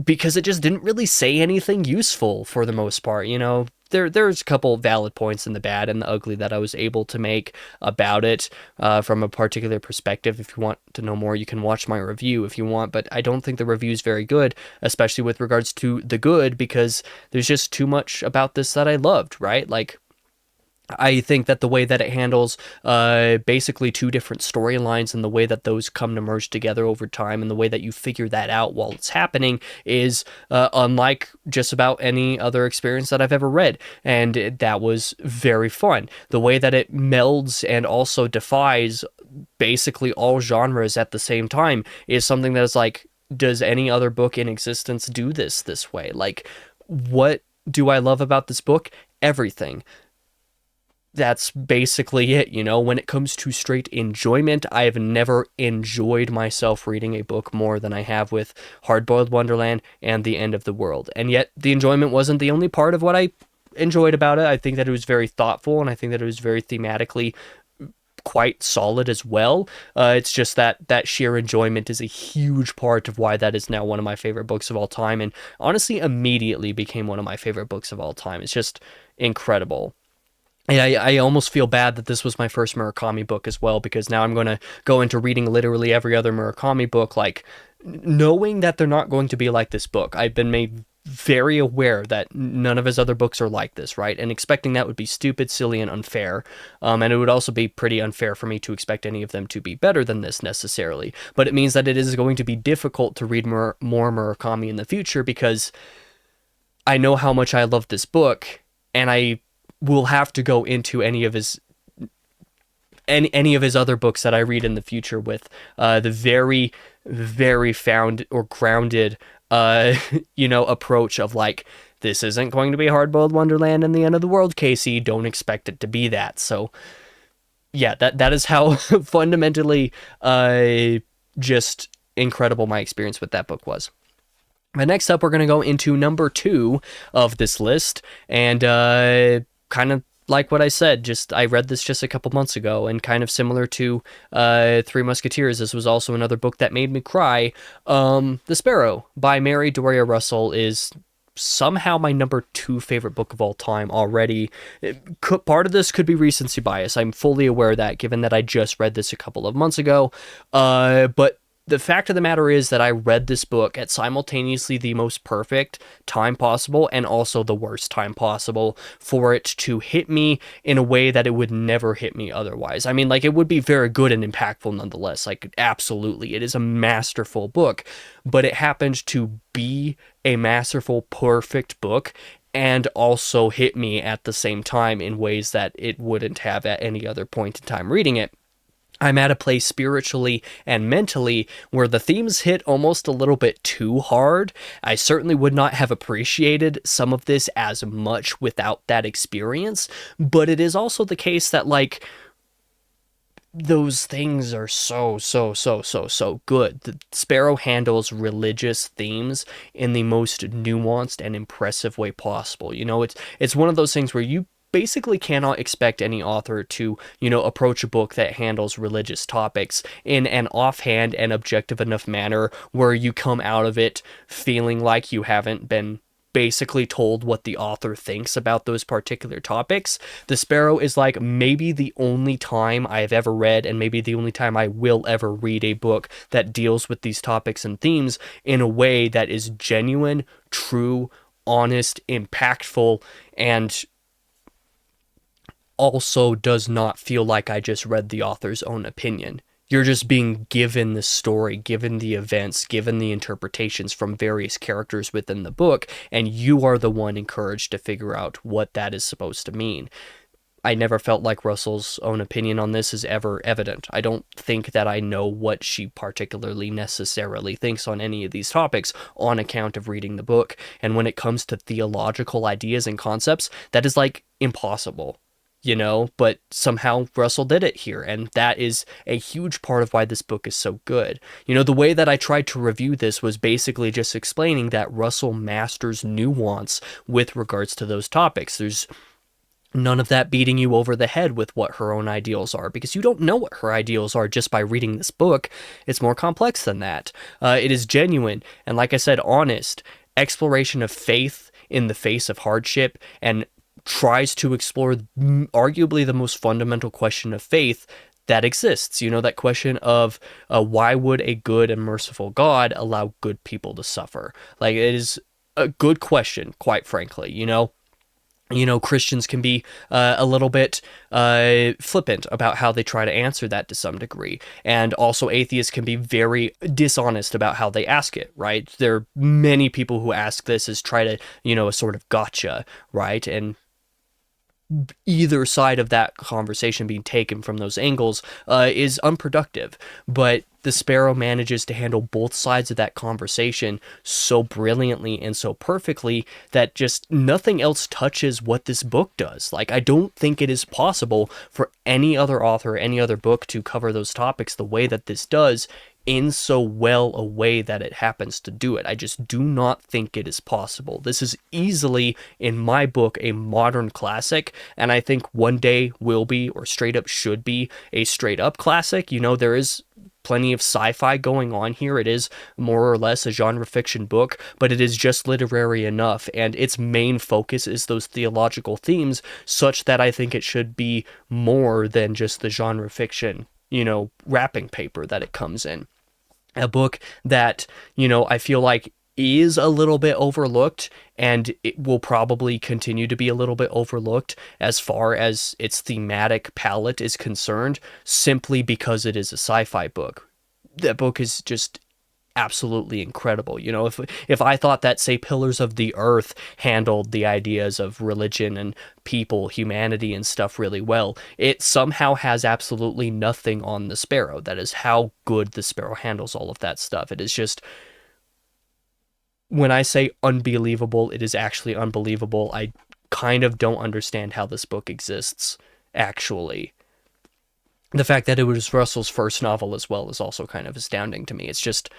because it just didn't really say anything useful for the most part, you know. There's a couple valid points in the bad and the ugly that I was able to make about it from a particular perspective. If you want to know more, you can watch my review if you want, but I don't think the review is very good, especially with regards to the good, because there's just too much about this that I loved, right? Like, I think that the way that it handles basically 2 different storylines and the way that those come to merge together over time and the way that you figure that out while it's happening is unlike just about any other experience that I've ever read. And that was very fun. The way that it melds and also defies basically all genres at the same time is something that is like, does any other book in existence do this way? Like, what do I love about this book? Everything. That's basically it, you know. When it comes to straight enjoyment, I have never enjoyed myself reading a book more than I have with Hard-Boiled Wonderland and The End of the World. And yet, the enjoyment wasn't the only part of what I enjoyed about it. I think that it was very thoughtful, and I think that it was very thematically quite solid as well. It's just that sheer enjoyment is a huge part of why that is now one of my favorite books of all time, and honestly, immediately became one of my favorite books of all time. It's just incredible. I almost feel bad that this was my first Murakami book as well, because now I'm going to go into reading literally every other Murakami book, like knowing that they're not going to be like this book. I've been made very aware that none of his other books are like this, right? And expecting that would be stupid, silly, and unfair. And it would also be pretty unfair for me to expect any of them to be better than this necessarily. But it means that it is going to be difficult to read more Murakami in the future, because I know how much I love this book, and I will have to go into any of his other books that I read in the future with the very, very found or grounded approach of like, this isn't going to be hard-boiled wonderland and the end of the world, Casey. Don't expect it to be that. So yeah, that is how fundamentally just incredible my experience with that book was. But next up, we're going to go into number 2 of this list, and kind of like what I said, I read this just a couple months ago, and kind of similar to Three Musketeers, this was also another book that made me cry. The Sparrow by Mary Doria Russell is somehow my number 2 favorite book of all time already. Part of this could be recency bias. I'm fully aware of that, given that I just read this a couple of months ago. But the fact of the matter is that I read this book at simultaneously the most perfect time possible and also the worst time possible for it to hit me in a way that it would never hit me otherwise. I mean, like, it would be very good and impactful nonetheless. Like, absolutely. It is a masterful book, but it happened to be a masterful, perfect book and also hit me at the same time in ways that it wouldn't have at any other point in time reading it. I'm at a place spiritually and mentally where the themes hit almost a little bit too hard. I certainly would not have appreciated some of this as much without that experience, but it is also the case that, like, those things are so good. The Sparrow handles religious themes in the most nuanced and impressive way possible. You know, it's one of those things where you basically cannot expect any author to, approach a book that handles religious topics in an offhand and objective enough manner where you come out of it feeling like you haven't been basically told what the author thinks about those particular topics. The Sparrow is like maybe the only time I've ever read, and maybe the only time I will ever read, a book that deals with these topics and themes in a way that is genuine, true, honest, impactful, and also does not feel like I just read the author's own opinion. You're just being given the story, given the events, given the interpretations from various characters within the book, and you are the one encouraged to figure out what that is supposed to mean. I never felt like Russell's own opinion on this is ever evident. I don't think that I know what she particularly necessarily thinks on any of these topics on account of reading the book. And when it comes to theological ideas and concepts, that is like impossible. But somehow Russell did it here, and that is a huge part of why this book is so good. The way that I tried to review this was basically just explaining that Russell masters nuance with regards to those topics. There's none of that beating you over the head with what her own ideals are, because you don't know what her ideals are just by reading this book. It's more complex than that. It is genuine, and like I said, honest exploration of faith in the face of hardship, and tries to explore arguably the most fundamental question of faith that exists. That question of why would a good and merciful God allow good people to suffer? Like, it is a good question, quite frankly. Christians can be a little bit flippant about how they try to answer that to some degree. And also atheists can be very dishonest about how they ask it, right? There are many people who ask this as try to, a sort of gotcha, right? And either side of that conversation being taken from those angles is unproductive. But the Sparrow manages to handle both sides of that conversation so brilliantly and so perfectly that just nothing else touches what this book does. Like, I don't think it is possible for any other author, any other book to cover those topics the way that this does, in so well a way that it happens to do it. I just do not think it is possible. This is easily, in my book, a modern classic, and I think one day will be, or straight up should be, a straight up classic. There is plenty of sci-fi going on here. It is more or less a genre fiction book, but it is just literary enough, and its main focus is those theological themes, such that I think it should be more than just the genre fiction, wrapping paper that it comes in. A book that, I feel like is a little bit overlooked, and it will probably continue to be a little bit overlooked as far as its thematic palette is concerned, simply because it is a sci-fi book. That book is just absolutely incredible. If I thought that, say, Pillars of the Earth handled the ideas of religion and people, humanity, and stuff really well, it somehow has absolutely nothing on The Sparrow. That is how good The Sparrow handles all of that stuff. It is just, when I say unbelievable, it is actually unbelievable. I kind of don't understand how this book exists, actually. The fact that it was Russell's first novel as well is also kind of astounding to me. It's just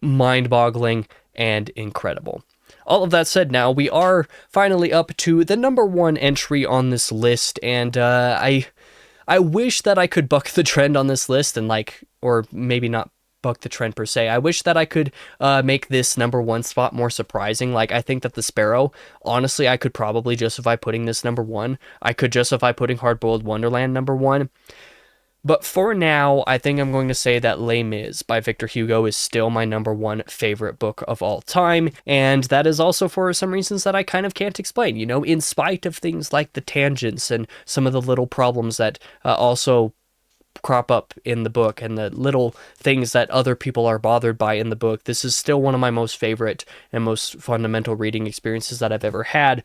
mind-boggling and incredible. All of that said, now we are finally up to the number one entry on this list, and I wish that I could buck the trend on this list and or maybe not buck the trend per se. I wish that I could make this number one spot more surprising. I think that The Sparrow, honestly, I could probably justify putting this number one. I could justify putting Hard-Boiled Wonderland number one. But for now, I think I'm going to say that Les Mis by Victor Hugo is still my number one favorite book of all time, and that is also for some reasons that I kind of can't explain, in spite of things like the tangents and some of the little problems that also crop up in the book and the little things that other people are bothered by in the book. This is still one of my most favorite and most fundamental reading experiences that I've ever had.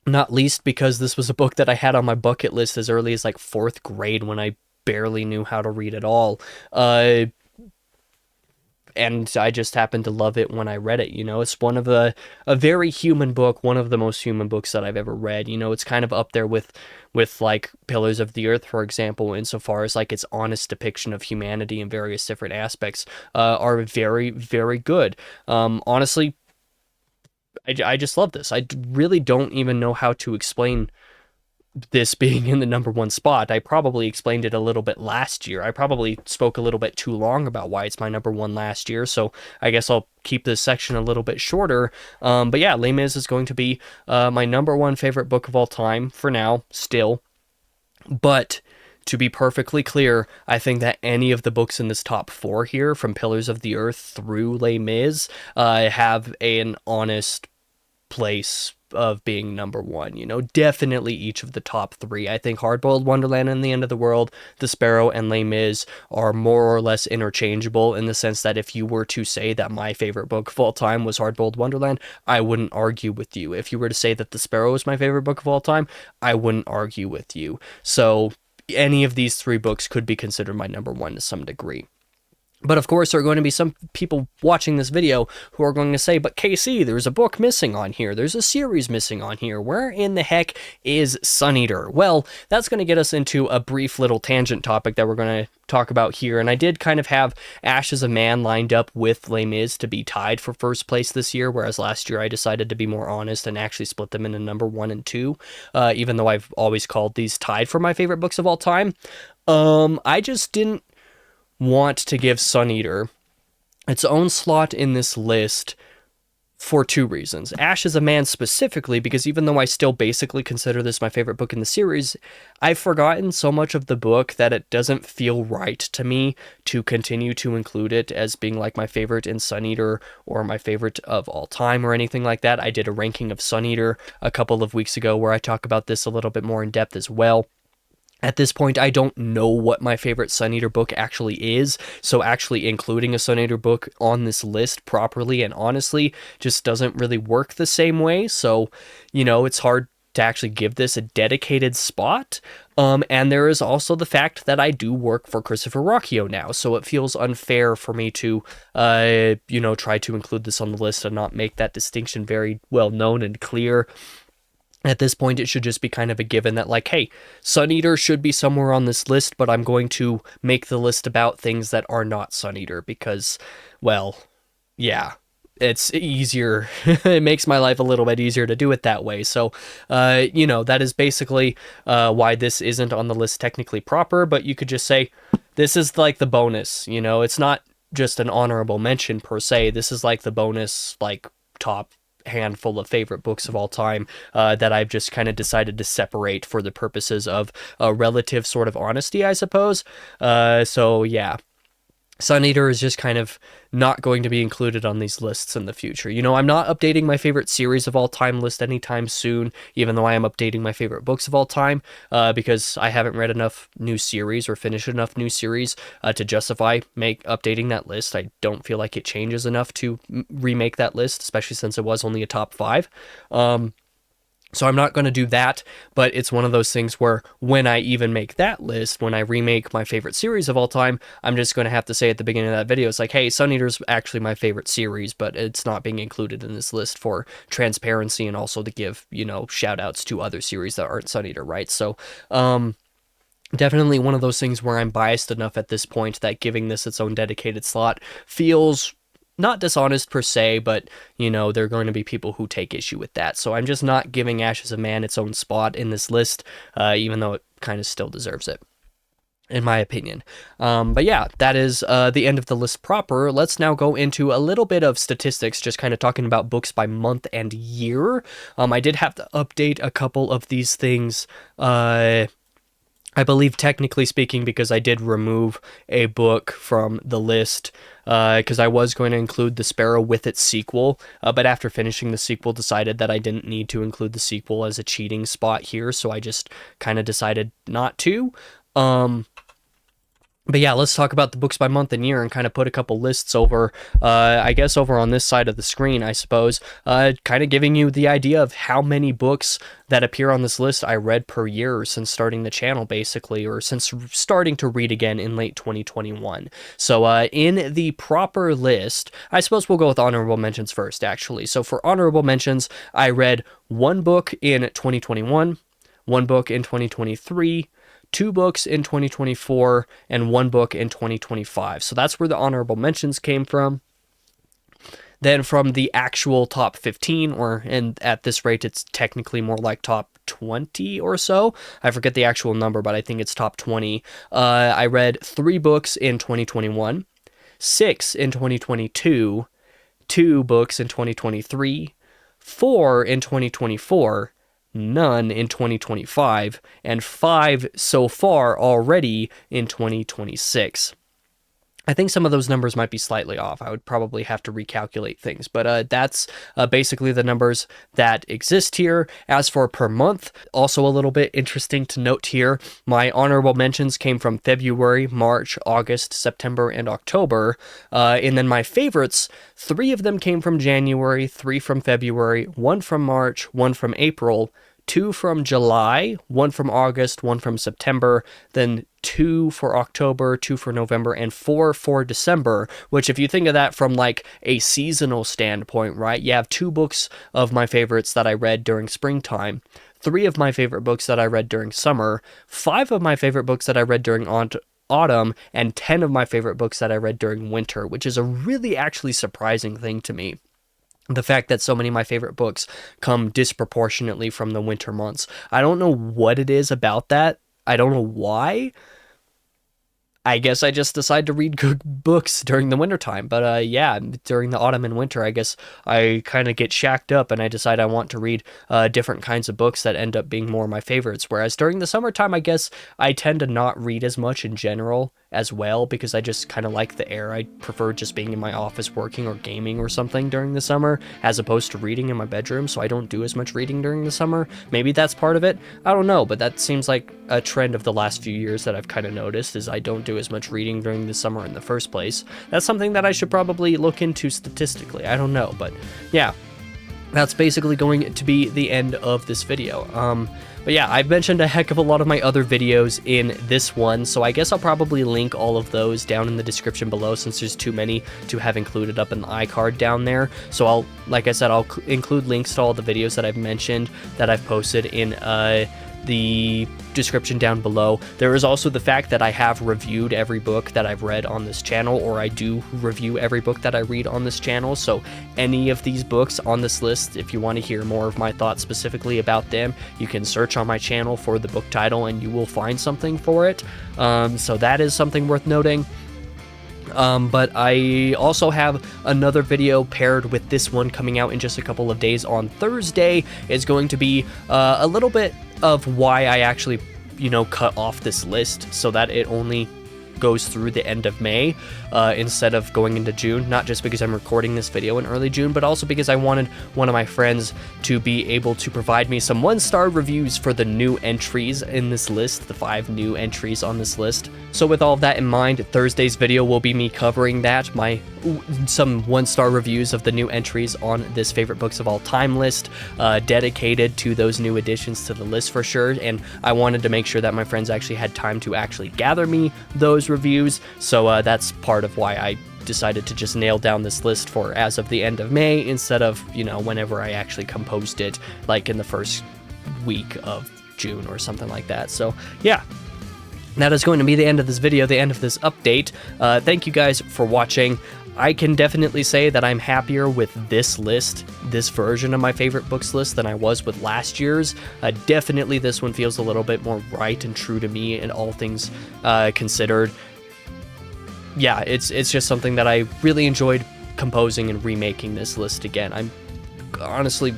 Not least because this was a book that I had on my bucket list as early as 4th grade when I barely knew how to read at all. And I just happened to love it when I read it. It's one of a very human book, one of the most human books that I've ever read. It's kind of up there with Pillars of the Earth, for example, insofar as its honest depiction of humanity in various different aspects are very, very good. Honestly, I just love this. I really don't even know how to explain this being in the number one spot. I probably explained it a little bit last year. I probably spoke a little bit too long about why it's my number one last year, so I guess I'll keep this section a little bit shorter. But yeah, Les Mis is going to be my number one favorite book of all time for now, still. But to be perfectly clear, I think that any of the books in this top 4 here, from Pillars of the Earth through Les Mis, have an honest place of being number one. Definitely each of the top 3. I think Hard-Boiled Wonderland and the End of the World, The Sparrow, and Les Mis are more or less interchangeable, in the sense that if you were to say that my favorite book of all time was Hard-Boiled Wonderland, I wouldn't argue with you. If you were to say that The Sparrow is my favorite book of all time, I wouldn't argue with you. So any of these 3 books could be considered my number one to some degree. But of course, there are going to be some people watching this video who are going to say, but KC, there's a book missing on here. There's a series missing on here. Where in the heck is Sun Eater? Well, that's going to get us into a brief little tangent topic that we're going to talk about here. And I did kind of have Ashes of Man lined up with Les Mis to be tied for first place this year, whereas last year I decided to be more honest and actually split them into number 1 and 2, even though I've always called these tied for my favorite books of all time. I just didn't want to give Sun Eater its own slot in this list for 2 reasons. Ashes of Man specifically, because even though I still basically consider this my favorite book in the series, I've forgotten so much of the book that it doesn't feel right to me to continue to include it as being my favorite in Sun Eater or my favorite of all time or anything like that. I did a ranking of Sun Eater a couple of weeks ago where I talk about this a little bit more in depth as well. At this point, I don't know what my favorite Sun Eater book actually is, so actually including a Sun Eater book on this list properly and honestly just doesn't really work the same way, so, it's hard to actually give this a dedicated spot. And there is also the fact that I do work for Christopher Rocchio now, so it feels unfair for me to, try to include this on the list and not make that distinction very well known and clear. At this point, it should just be kind of a given that, hey, Sun Eater should be somewhere on this list, but I'm going to make the list about things that are not Sun Eater because, well, yeah, it's easier. It makes my life a little bit easier to do it that way. So, you know, that is basically why this isn't on the list technically proper, but you could just say this is like the bonus, you know, it's not just an honorable mention per se. This is like the bonus, like top handful of favorite books of all time that I've just kind of decided to separate for the purposes of a relative sort of honesty, I suppose. So yeah. Sun Eater is just kind of not going to be included on these lists in the future. You know, I'm not updating my favorite series of all time list anytime soon, even though I am updating my favorite books of all time, because I haven't read enough new series or finished enough new series to justify updating that list. I don't feel like it changes enough to remake that list, especially since it was only a top 5. So I'm not going to do that, but it's one of those things where when I even make that list, when I remake my favorite series of all time, I'm just going to have to say at the beginning of that video, it's like, hey, Sun Eater's actually my favorite series, but it's not being included in this list for transparency and also to give, you know, shout outs to other series that aren't Sun Eater, right? So, definitely one of those things where I'm biased enough at this point that giving this its own dedicated slot feels not dishonest per se, but, you know, there are going to be people who take issue with that. So I'm just not giving Ashes of Man its own spot in this list, even though it kind of still deserves it, in my opinion. But yeah, that is the end of the list proper. Let's now go into a little bit of statistics, just kind of talking about books by month and year. I did have to update a couple of these things, I believe, technically speaking, because I did remove a book from the list, because I was going to include The Sparrow with its sequel, but after finishing the sequel, decided that I didn't need to include the sequel as a cheating spot here, so I just kind of decided not to. But yeah, let's talk about the books by month and year and kind of put a couple lists over, I guess over on this side of the screen, I suppose, kind of giving you the idea of how many books that appear on this list I read per year since starting the channel, basically, or since starting to read again in late 2021. So in the proper list, I suppose we'll go with honorable mentions first, actually. So for honorable mentions, I read 1 book in 2021, 1 book in 2023, 2 books in 2024, and 1 book in 2025. So that's where the honorable mentions came from. Then from the actual top 15, and at this rate, it's technically more like top 20 or so. I forget the actual number, but I think it's top 20. I read 3 books in 2021, 6 in 2022, 2 books in 2023, 4 in 2024, none in 2025, and 5 so far already in 2026. I think some of those numbers might be slightly off. I would probably have to recalculate things, but that's basically the numbers that exist here. As for per month, also a little bit interesting to note here, my honorable mentions came from February, March, August, September, and October, and then my favorites, 3 of them came from January, 3 from February, 1 from March, 1 from April, 2 from July, 1 from August, 1 from September, then 2 for October, 2 for November, and 4 for December, which if you think of that from like a seasonal standpoint, right, you have 2 books of my favorites that I read during springtime, 3 of my favorite books that I read during summer, 5 of my favorite books that I read during autumn, and 10 of my favorite books that I read during winter, which is a really actually surprising thing to me. The fact that so many of my favorite books come disproportionately from the winter months. I don't know what it is about that. I don't know why. I guess I just decide to read good books during the wintertime. But yeah, during the autumn and winter, I guess I kind of get shacked up and I decide I want to read different kinds of books that end up being more my favorites. Whereas during the summertime, I guess I tend to not read as much in general as well, because I just kind of like the air. I prefer just being in my office working or gaming or something during the summer, as opposed to reading in my bedroom, so I don't do as much reading during the summer. Maybe that's part of it. I don't know, but that seems like a trend of the last few years that I've kind of noticed, is I don't do as much reading during the summer in the first place. That's something that I should probably look into statistically. I don't know, but yeah. That's basically going to be the end of this video. But yeah, I've mentioned a heck of a lot of my other videos in this one, so I guess I'll probably link all of those down in the description below, since there's too many to have included up in the iCard down there. So like I said, I'll include links to all the videos that I've mentioned that I've posted in the description down below. There is also the fact that I have reviewed every book that I've read on this channel, or I do review every book that I read on this channel. So any of these books on this list, if you want to hear more of my thoughts specifically about them, you can search on my channel for the book title and you will find something for it. So that is something worth noting. But I also have another video paired with this one coming out in just a couple of days on Thursday. It's going to be a little bit of why I actually, cut off this list so that it only goes through the end of May instead of going into June. Not just because I'm recording this video in early June, but also because I wanted one of my friends to be able to provide me some 1-star reviews for the new entries in this list, the 5 new entries on this list. So with all of that in mind, Thursday's video will be me covering that, some 1-star reviews of the new entries on this favorite books of all time list, dedicated to those new additions to the list for sure. And I wanted to make sure that my friends actually had time to actually gather me those reviews. So that's part of why I decided to just nail down this list for as of the end of May instead of, whenever I actually composed it, like in the first week of June or something like that. So yeah. That is going to be the end of this video, the end of this update. Thank you guys for watching. I can definitely say that I'm happier with this list, this version of my favorite books list, than I was with last year's. Definitely this one feels a little bit more right and true to me in all things considered. Yeah, it's just something that I really enjoyed composing and remaking this list again. I'm honestly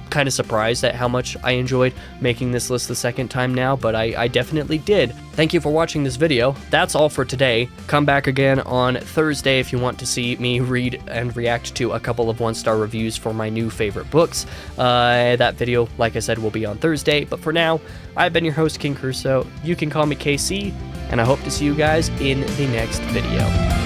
kind of surprised at how much I enjoyed making this list the second time now, but I definitely did. Thank you for watching this video. That's all for today. Come back again on Thursday if you want to see me read and react to a couple of 1-star reviews for my new favorite books. That video, like I said, will be on Thursday, but for now, I've been your host, King Crusoe. You can call me KC, and I hope to see you guys in the next video.